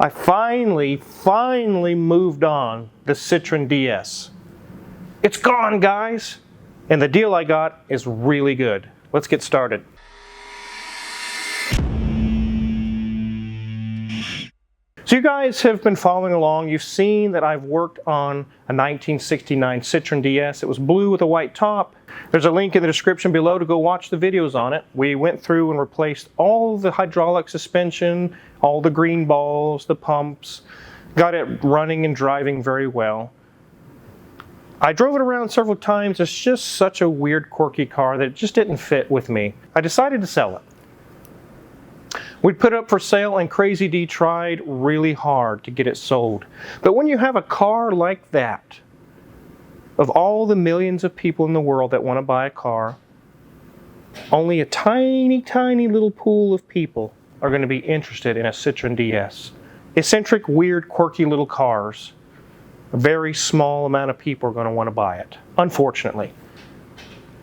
I finally moved on the Citroën DS. It's gone, guys! And the deal I got is really good. Let's get started. So you guys have been following along. You've seen that I've worked on a 1969 Citroën DS. It was blue with a white top. There's a link in the description below to go watch the videos on it. We went through and replaced all the hydraulic suspension, all the green balls, the pumps, got it running and driving very well. I drove it around several times. It's just such a weird, quirky car that it just didn't fit with me. I decided to sell it. We put it up for sale and Crazy D tried really hard to get it sold. But when you have a car like that, of all the millions of people in the world that want to buy a car, only a tiny little pool of people are going to be interested in a Citroën DS. Eccentric, weird, quirky little cars. A very small amount of people are going to want to buy it, unfortunately.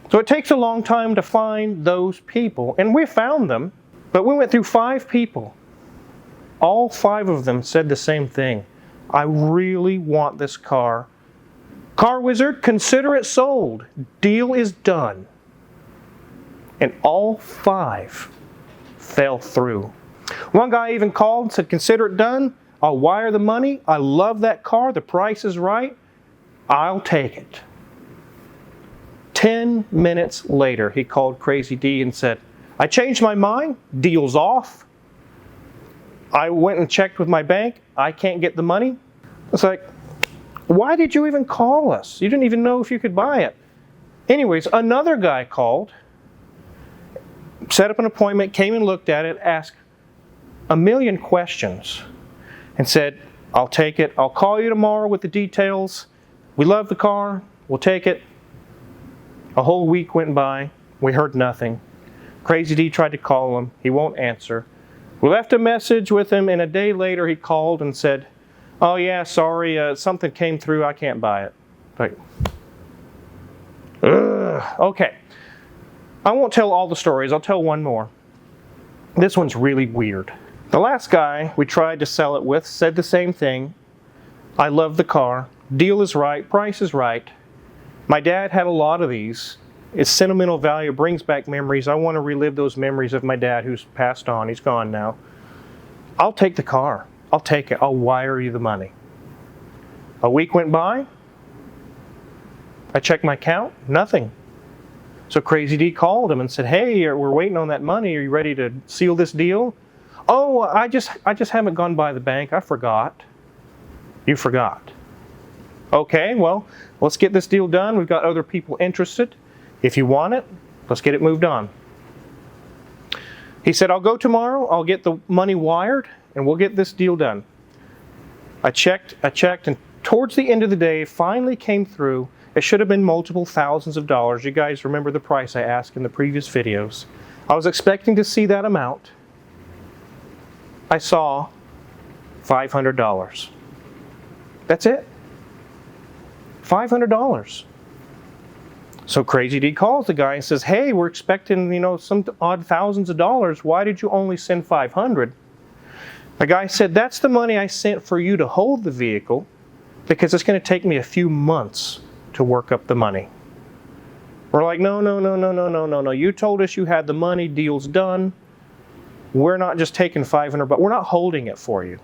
So it takes a long time to find those people, and we found them. But we went through 5 people. All 5 of them said the same thing. I really want this car. Car Wizard, consider it sold. Deal is done. And all 5 fell through. One guy even called and said, consider it done. I'll wire the money. I love that car. The price is right. I'll take it. 10 minutes later, he called Crazy D and said, I changed my mind, deal's off. I went and checked with my bank, I can't get the money. It's like, why did you even call us? You didn't even know if you could buy it. Anyways, another guy called, set up an appointment, came and looked at it, asked a million questions, and said, I'll take it, I'll call you tomorrow with the details. We love the car, we'll take it. A whole week went by, we heard nothing. Crazy D tried to call him. He won't answer. We left a message with him, and a day later he called and said, oh yeah, sorry, something came through, I can't buy it. Like, okay. I won't tell all the stories, I'll tell one more. This one's really weird. The last guy we tried to sell it with said the same thing. I love the car, deal is right, price is right. My dad had a lot of these. It's sentimental value, it brings back memories. I want to relive those memories of my dad who's passed on. He's gone now. I'll take the car. I'll take it. I'll wire you the money. A week went by. I checked my account. Nothing. So Crazy D called him and said, hey, we're waiting on that money. Are you ready to seal this deal? Oh, I just haven't gone by the bank. I forgot. You forgot. Okay, well, let's get this deal done. We've got other people interested. If you want it, let's get it moved on. He said, I'll go tomorrow, I'll get the money wired, and we'll get this deal done. I checked, and towards the end of the day, it finally came through. It should have been multiple thousands of dollars. You guys remember the price I asked in the previous videos. I was expecting to see that amount. I saw $500. That's it. $500. So Crazy D calls the guy and says, hey, we're expecting, some odd thousands of dollars. Why did you only send $500? The guy said, that's the money I sent for you to hold the vehicle because it's going to take me a few months to work up the money. We're like, no. You told us you had the money, deal's done. We're not just taking $500, but we're not holding it for you.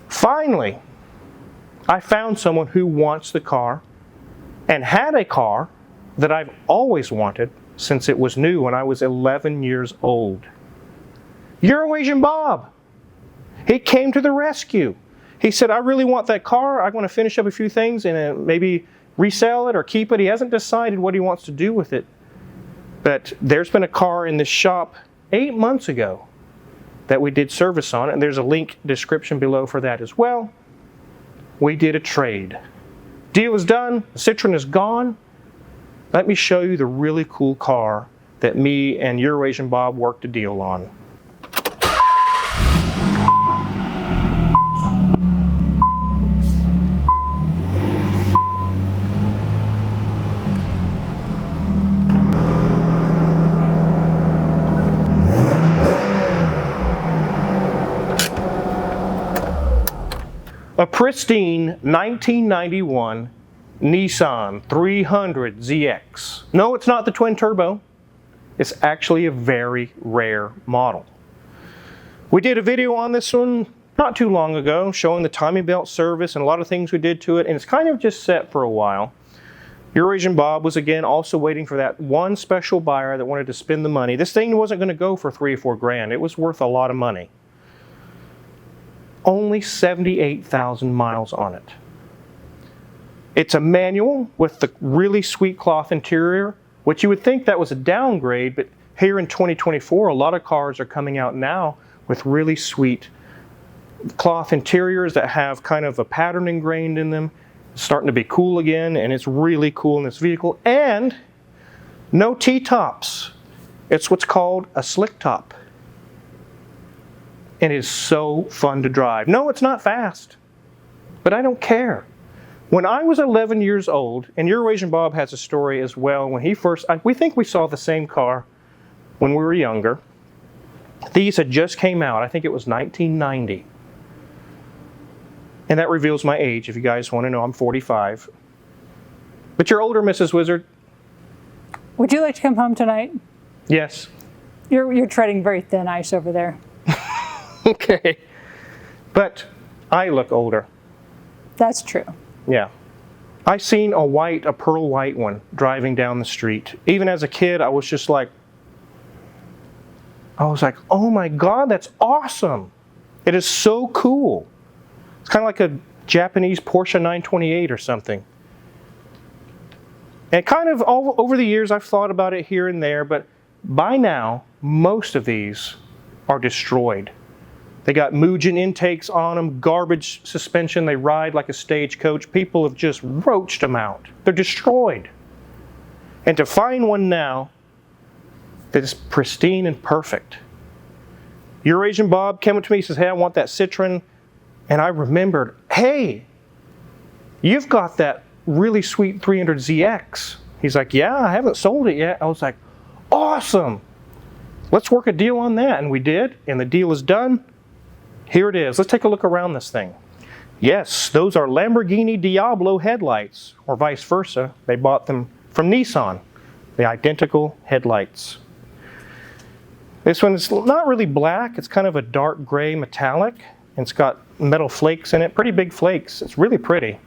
Finally, I found someone who wants the car and had a car that I've always wanted since it was new when I was 11 years old. Eurasian Bob. He came to the rescue. He said, I really want that car. I want to finish up a few things and maybe resell it or keep it. He hasn't decided what he wants to do with it. But there's been a car in this shop 8 months ago that we did service on it, and there's a link description below for that as well. We did a trade. Deal is done. The Citroën is gone. Let me show you the really cool car that me and Eurasian Bob worked a deal on. A pristine 1991 Nissan 300ZX. No, it's not the twin turbo. It's actually a very rare model. We did a video on this one not too long ago showing the timing belt service and a lot of things we did to it, and it's kind of just set for a while. Eurasian Bob was again also waiting for that one special buyer that wanted to spend the money. This thing wasn't going to go for $3 or $4 grand. It was worth a lot of money. Only 78,000 miles on it. It's a manual with the really sweet cloth interior, which you would think that was a downgrade, but here in 2024, a lot of cars are coming out now with really sweet cloth interiors that have kind of a pattern ingrained in them. It's starting to be cool again, and it's really cool in this vehicle. And no T-tops. It's what's called a slick top. And it is so fun to drive. No, it's not fast, but I don't care. When I was 11 years old, and Eurasian Bob has a story as well, when he first, we think we saw the same car when we were younger. These had just came out. I think it was 1990. And that reveals my age, if you guys want to know. I'm 45. But you're older, Mrs. Wizard. Would you like to come home tonight? Yes. You're treading very thin ice over there. Okay. But I look older. That's true. Yeah. I seen a pearl white one driving down the street. Even as a kid, I was just like, oh my God, that's awesome. It is so cool. It's kind of like a Japanese Porsche 928 or something. And kind of all over the years, I've thought about it here and there, but by now, most of these are destroyed. They got Mugen intakes on them, garbage suspension, they ride like a stagecoach. People have just roached them out. They're destroyed. And to find one now that is pristine and perfect. Eurasian Bob came up to me, he says, hey, I want that Citroën. And I remembered, hey, you've got that really sweet 300ZX. He's like, yeah, I haven't sold it yet. I was like, awesome. Let's work a deal on that. And we did, and the deal is done. Here it is. Let's take a look around this thing. Yes, those are Lamborghini Diablo headlights, or vice versa. They bought them from Nissan, the identical headlights. This one is not really black. It's kind of a dark gray metallic. And it's got metal flakes in it, pretty big flakes. It's really pretty.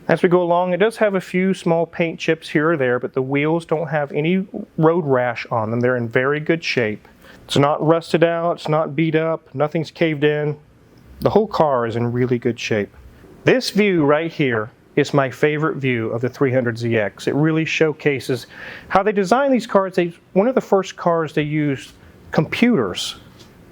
As we go along, it does have a few small paint chips here or there, but the wheels don't have any road rash on them. They're in very good shape. It's not rusted out, it's not beat up, nothing's caved in. The whole car is in really good shape. This view right here is my favorite view of the 300ZX. It really showcases how they design these cars. One of the first cars they used computers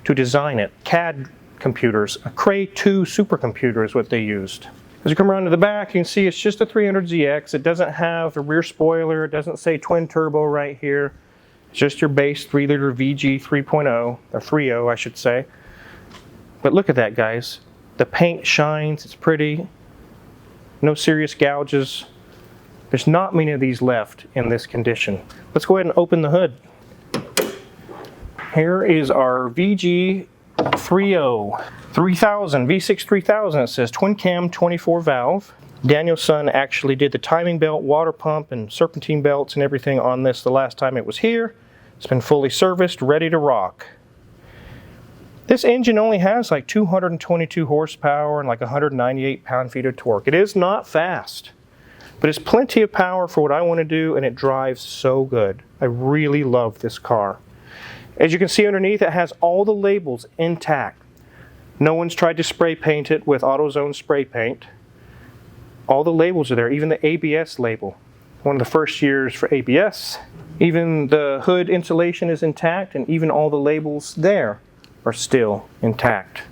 to design it, CAD computers. A Cray 2 supercomputer is what they used. As you come around to the back, you can see it's just a 300ZX. It doesn't have a rear spoiler. It doesn't say twin turbo right here. It's just your base 3-liter VG 3.0, or 3.0 I should say. But look at that, guys. The paint shines, it's pretty. No serious gouges. There's not many of these left in this condition. Let's go ahead and open the hood. Here is our VG 3.0 3000 V6 3000. It says twin cam 24 valve. Daniel's son actually did the timing belt, water pump, and serpentine belts and everything on this the last time it was here. It's been fully serviced, ready to rock. This engine only has like 222 horsepower and like 198 pound-feet of torque. It is not fast, but it's plenty of power for what I want to do, and it drives so good. I really love this car. As you can see underneath, it has all the labels intact. No one's tried to spray paint it with AutoZone spray paint. All the labels are there, even the ABS label. One of the first years for ABS. Even the hood insulation is intact, and even all the labels there are still intact.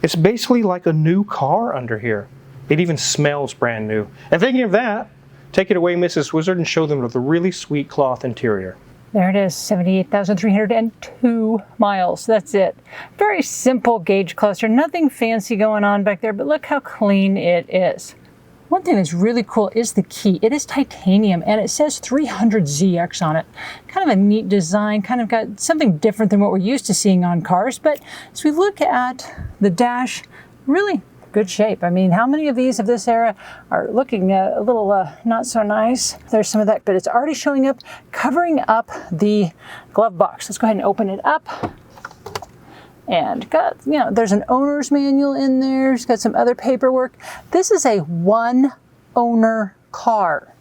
It's basically like a new car under here. It even smells brand new. And thinking of that, take it away, Mrs. Wizard, and show them the really sweet cloth interior. There it is, 78,302 miles. That's it. Very simple gauge cluster, nothing fancy going on back there, but look how clean it is. One thing that's really cool is the key. It is titanium, and it says 300ZX on it. Kind of a neat design, kind of got something different than what we're used to seeing on cars. But as we look at the dash, really good shape. I mean, how many of these of this era are looking a little not so nice? There's some of that, but it's already showing up, covering up the glove box. Let's go ahead and open it up. And got, you know, there's an owner's manual in there. It's got some other paperwork. This is a one-owner car.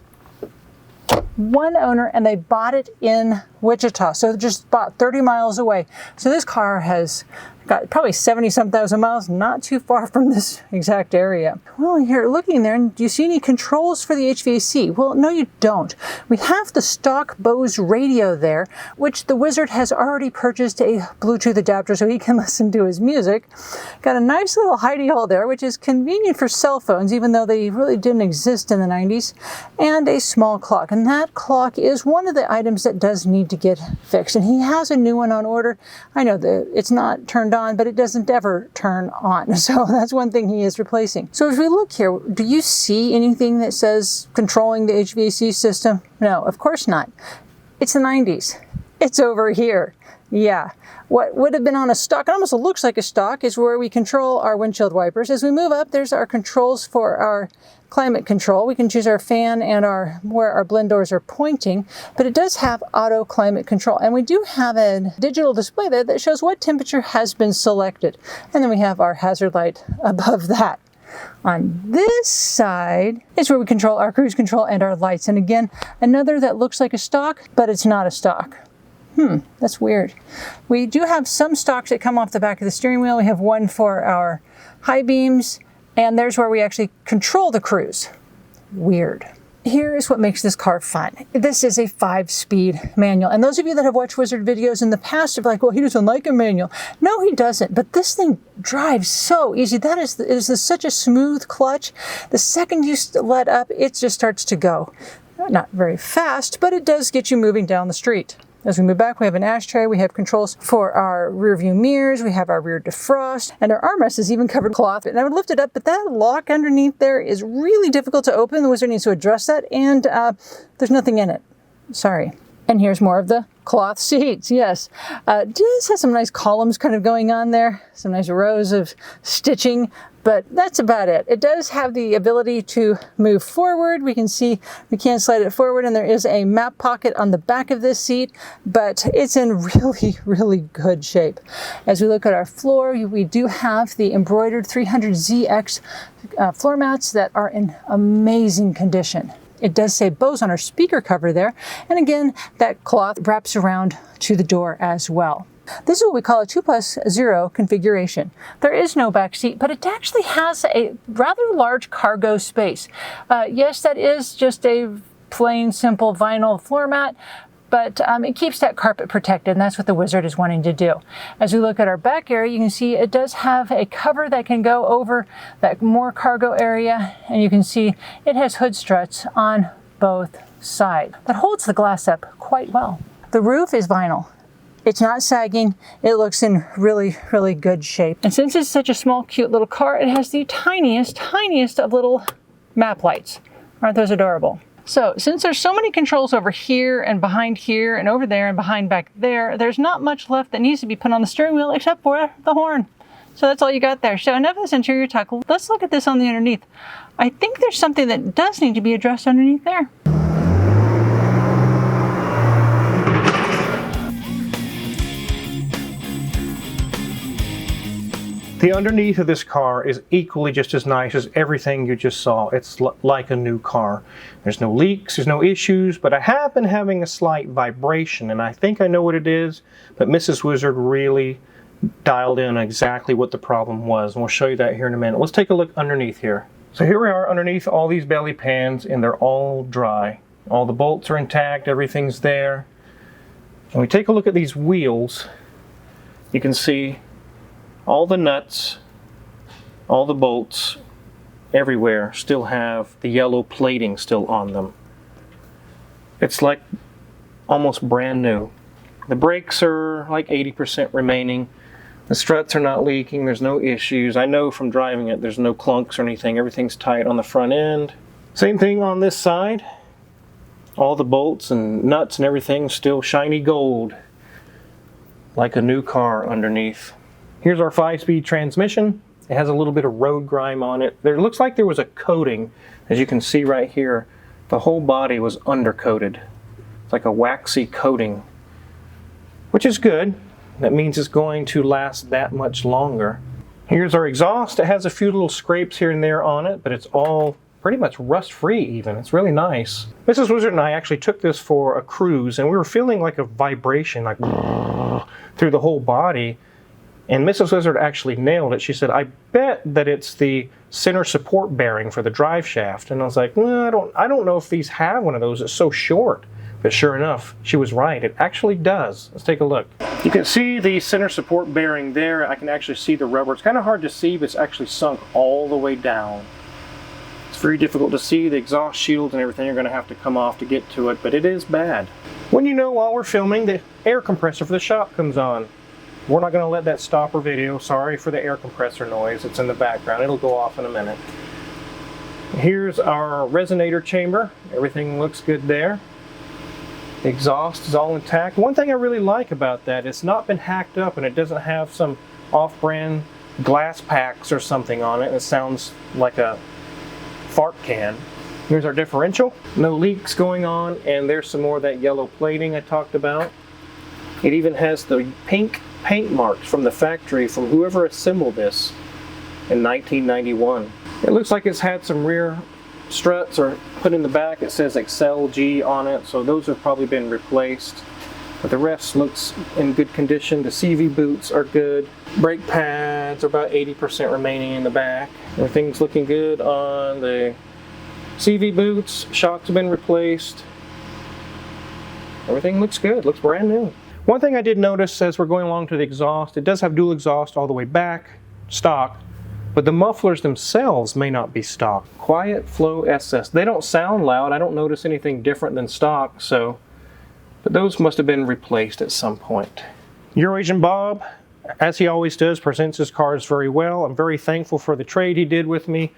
One owner, and they bought it in Wichita, so just bought 30 miles away. So this car has got probably 70-some thousand miles, not too far from this exact area. Well, you're looking there, and do you see any controls for the HVAC? Well, no, you don't. We have the stock Bose radio there, which the Wizard has already purchased a Bluetooth adapter so he can listen to his music. Got a nice little hidey hole there, which is convenient for cell phones, even though they really didn't exist in the 90s, and a small clock. And that clock is one of the items that does need to get fixed, and he has a new one on order. I know that it's not turned on, but it doesn't ever turn on. So that's one thing he is replacing. So if we look here, do you see anything that says controlling the HVAC system? No, of course not. It's the 90s. It's over here. Yeah. What would have been on a stock, it almost looks like a stock, is where we control our windshield wipers. As we move up, there's our controls for our climate control. We can choose our fan and where our blend doors are pointing, but it does have auto climate control. And we do have a digital display there that shows what temperature has been selected. And then we have our hazard light above that. On this side is where we control our cruise control and our lights. And again, another that looks like a stock, but it's not a stock. That's weird. We do have some stocks that come off the back of the steering wheel. We have one for our high beams, and there's where we actually control the cruise. Weird. Here is what makes this car fun. This is a 5-speed manual. And those of you that have watched Wizard videos in the past are like, well, he doesn't like a manual. No, he doesn't. But this thing drives so easy. It is such a smooth clutch. The second you let up, it just starts to go. Not very fast, but it does get you moving down the street. As we move back, we have an ashtray, we have controls for our rear view mirrors, we have our rear defrost, and our armrest is even covered in cloth. And I would lift it up, but that lock underneath there is really difficult to open. The Wizard needs to address that, and there's nothing in it. Sorry. And here's more of the cloth seats, yes. This has some nice columns kind of going on there, some nice rows of stitching, but that's about it. It does have the ability to move forward. We can see we can slide it forward, and there is a map pocket on the back of this seat, but it's in really, really good shape. As we look at our floor, we do have the embroidered 300ZX floor mats that are in amazing condition. It does say Bose on our speaker cover there. And again, that cloth wraps around to the door as well. This is what we call a 2+0 configuration. There is no back seat, but it actually has a rather large cargo space. Yes, that is just a plain, simple vinyl floor mat, but it keeps that carpet protected, and that's what the Wizard is wanting to do. As we look at our back area, you can see it does have a cover that can go over that more cargo area, and you can see it has hood struts on both sides. That holds the glass up quite well. The roof is vinyl. It's not sagging. It looks in really, really good shape. And since it's such a small, cute little car, it has the tiniest of little map lights. Aren't those adorable? So since there's so many controls over here and behind here and over there and behind back there, there's not much left that needs to be put on the steering wheel except for the horn. So that's all you got there. So enough of this interior talk. Let's look at this on the underneath. I think there's something that does need to be addressed underneath there. The underneath of this car is equally just as nice as everything you just saw. It's like a new car. There's no leaks, there's no issues, but I have been having a slight vibration, and I think I know what it is, but Mrs. Wizard really dialed in exactly what the problem was, and we'll show you that here in a minute. Let's take a look underneath here. So here we are underneath all these belly pans, and they're all dry. All the bolts are intact, everything's there. When we take a look at these wheels, you can see all the nuts, all the bolts, everywhere still have the yellow plating still on them. It's like almost brand new. The brakes are like 80% remaining. The struts are not leaking, there's no issues. I know from driving it there's no clunks or anything. Everything's tight on the front end. Same thing on this side. All the bolts and nuts and everything still shiny gold. Like a new car underneath. Here's our 5-speed transmission. It has a little bit of road grime on it. There looks like there was a coating, as you can see right here. The whole body was undercoated. It's like a waxy coating, which is good. That means it's going to last that much longer. Here's our exhaust. It has a few little scrapes here and there on it, but it's all pretty much rust-free even. It's really nice. Mrs. Wizard and I actually took this for a cruise, and we were feeling like a vibration, like through the whole body. And Mrs. Wizard actually nailed it. She said, I bet that it's the center support bearing for the drive shaft. And I was like, well, I don't know if these have one of those. It's so short. But sure enough, she was right. It actually does. Let's take a look. You can see the center support bearing there. I can actually see the rubber. It's kind of hard to see, but it's actually sunk all the way down. It's very difficult to see. The exhaust shields and everything are going to have to come off to get to it, but it is bad. When you know while we're filming, the air compressor for the shop comes on. We're not going to let that stop our video. Sorry for the air compressor noise. It's in the background. It'll go off in a minute. Here's our resonator chamber. Everything looks good there. The exhaust is all intact. One thing I really like about that, it's not been hacked up and it doesn't have some off-brand glass packs or something on it. It sounds like a fart can. Here's our differential. No leaks going on, and there's some more of that yellow plating I talked about. It even has the pink paint marks from the factory from whoever assembled this in 1991. It looks like it's had some rear struts or put in the back. It says Excel G on it, so those have probably been replaced. But the rest looks in good condition. The CV boots are good. Brake pads are about 80% remaining in the back. Everything's looking good on the CV boots. Shocks have been replaced. Everything looks good. Looks brand new. One thing I did notice as we're going along to the exhaust, it does have dual exhaust all the way back, stock, but the mufflers themselves may not be stock. Quiet Flow SS. They don't sound loud. I don't notice anything different than stock, but those must have been replaced at some point. Eurasian Bob, as he always does, presents his cars very well. I'm very thankful for the trade he did with me,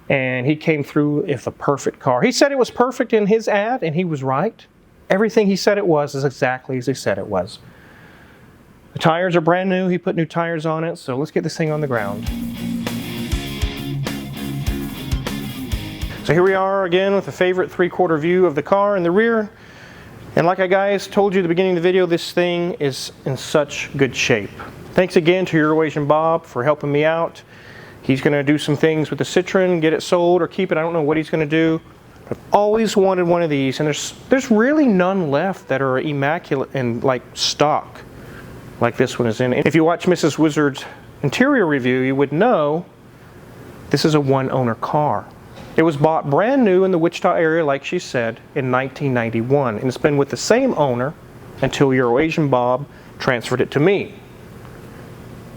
and he came through with a perfect car. He said it was perfect in his ad, and he was right. Everything he said it was is exactly as he said it was. The tires are brand new. He put new tires on it, so let's get this thing on the ground. So here we are again with a favorite 3/4 view of the car in the rear. And like I guys told you at the beginning of the video, this thing is in such good shape. Thanks again to Eurasian Bob for helping me out. He's going to do some things with the Citroën, get it sold or keep it. I don't know what he's going to do. I've always wanted one of these, and there's really none left that are immaculate and like stock, like this one is in. If you watch Mrs. Wizard's interior review, you would know this is a one-owner car. It was bought brand new in the Wichita area, like she said, in 1991, and it's been with the same owner until Eurasian Bob transferred it to me.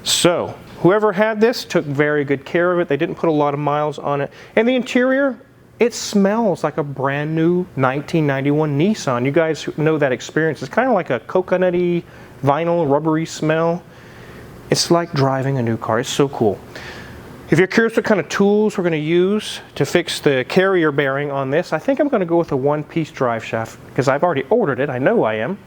So, whoever had this took very good care of it. They didn't put a lot of miles on it. And the interior, it smells like a brand new 1991 Nissan. You guys know that experience. It's kind of like a coconutty, vinyl, rubbery smell. It's like driving a new car. It's so cool. If you're curious what kind of tools we're going to use to fix the carrier bearing on this, I think I'm going to go with a one-piece drive shaft because I've already ordered it. I know I am.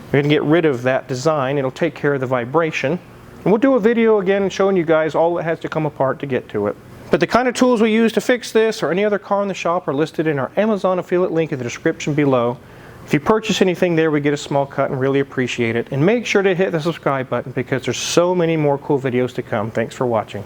We're going to get rid of that design. It'll take care of the vibration. And we'll do a video again showing you guys all that has to come apart to get to it. But the kind of tools we use to fix this or any other car in the shop are listed in our Amazon affiliate link in the description below. If you purchase anything there, we get a small cut and really appreciate it. And make sure to hit the subscribe button because there's so many more cool videos to come. Thanks for watching.